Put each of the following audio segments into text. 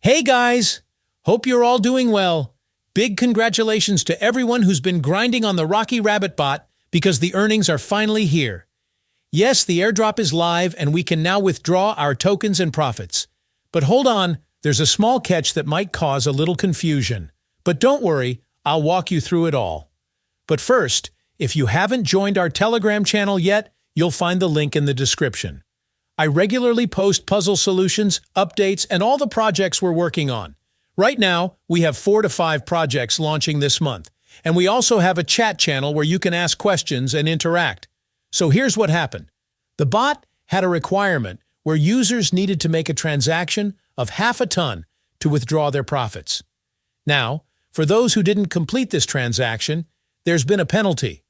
Hey guys! Hope you're all doing well. Big congratulations to everyone who's been grinding on the Rocky Rabbit bot because the earnings are finally here. Yes, the airdrop is live and we can now withdraw our tokens and profits. But hold on, there's a small catch that might cause a little confusion. But don't worry, I'll walk you through it all. But first, if you haven't joined our Telegram channel yet, you'll find the link in the description. I regularly post puzzle solutions, updates, and all the projects we're working on. Right now, we have 4 to 5 projects launching this month, and we also have a chat channel where you can ask questions and interact. So here's what happened. The bot had a requirement where users needed to make a transaction of half a ton to withdraw their profits. Now, for those who didn't complete this transaction, there's been a penalty.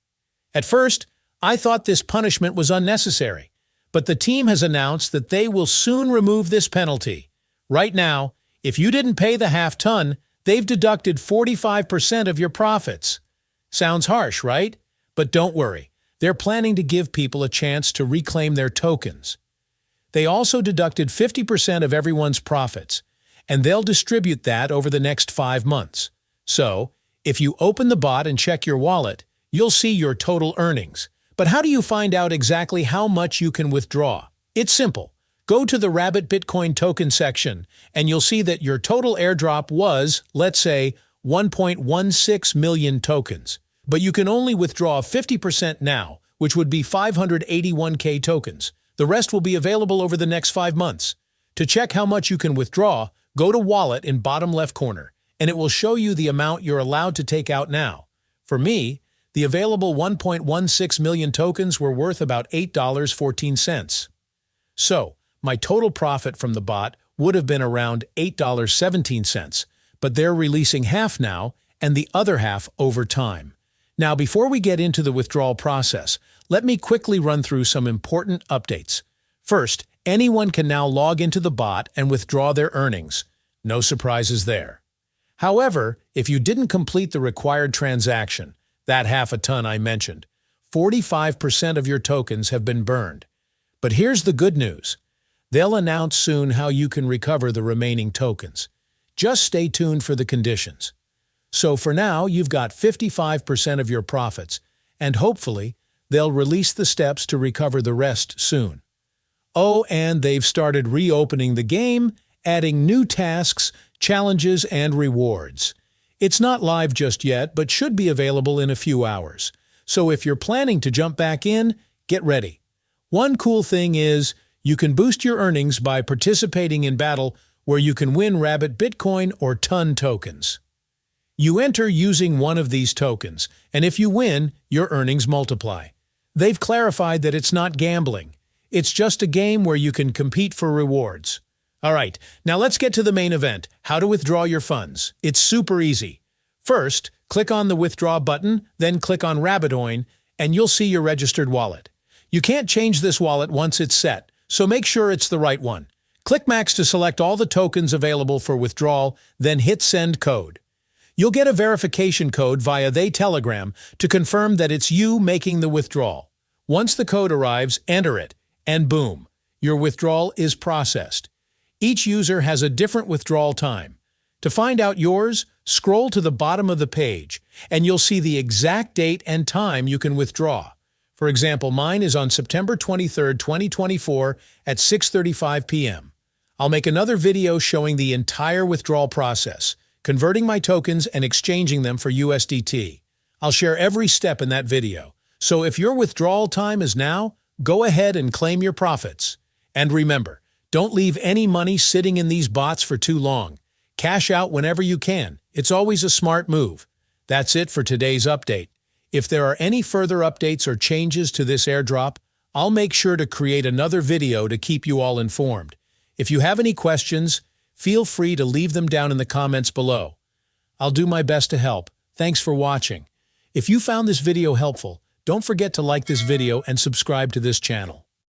At first, I thought this punishment was unnecessary. But the team has announced that they will soon remove this penalty. Right now, if you didn't pay the half ton, they've deducted 45% of your profits. Sounds harsh, right? But don't worry. They're planning to give people a chance to reclaim their tokens. They also deducted 50% of everyone's profits, and they'll distribute that over the next 5 months. So, if you open the bot and check your wallet, you'll see your total earnings. But how do you find out exactly how much you can withdraw? It's simple. Go to the Rabbit Bitcoin token section, and you'll see that your total airdrop was, let's say, 1.16 million tokens. But you can only withdraw 50% now, which would be 581K tokens. The rest will be available over the next 5 months. To check how much you can withdraw, go to Wallet in bottom left corner, and it will show you the amount you're allowed to take out now. For me, the available 1.16 million tokens were worth about $8.14. So, my total profit from the bot would have been around $8.17, but they're releasing half now and the other half over time. Now, before we get into the withdrawal process, let me quickly run through some important updates. First, anyone can now log into the bot and withdraw their earnings. No surprises there. However, if you didn't complete the required transaction, that half a ton I mentioned, 45% of your tokens have been burned. But here's the good news. They'll announce soon how you can recover the remaining tokens. Just stay tuned for the conditions. So for now, you've got 55% of your profits, and hopefully, they'll release the steps to recover the rest soon. Oh, and they've started reopening the game, adding new tasks, challenges, and rewards. It's not live just yet, but should be available in a few hours. So if you're planning to jump back in, get ready. One cool thing is, you can boost your earnings by participating in battle where you can win Rabbit Bitcoin or Ton tokens. You enter using one of these tokens, and if you win, your earnings multiply. They've clarified that it's not gambling. It's just a game where you can compete for rewards. All right, now let's get to the main event, how to withdraw your funds. It's super easy. First, click on the Withdraw button, then click on Rabbitoin, and you'll see your registered wallet. You can't change this wallet once it's set, so make sure it's the right one. Click Max to select all the tokens available for withdrawal, then hit Send Code. You'll get a verification code via the Telegram to confirm that it's you making the withdrawal. Once the code arrives, enter it, and boom, your withdrawal is processed. Each user has a different withdrawal time. To find out yours, scroll to the bottom of the page, and you'll see the exact date and time you can withdraw. For example, mine is on September 23, 2024 at 6:35 p.m. I'll make another video showing the entire withdrawal process, converting my tokens and exchanging them for USDT. I'll share every step in that video. So if your withdrawal time is now, go ahead and claim your profits. And remember, don't leave any money sitting in these bots for too long. Cash out whenever you can. It's always a smart move. That's it for today's update. If there are any further updates or changes to this airdrop, I'll make sure to create another video to keep you all informed. If you have any questions, feel free to leave them down in the comments below. I'll do my best to help. Thanks for watching. If you found this video helpful, don't forget to like this video and subscribe to this channel.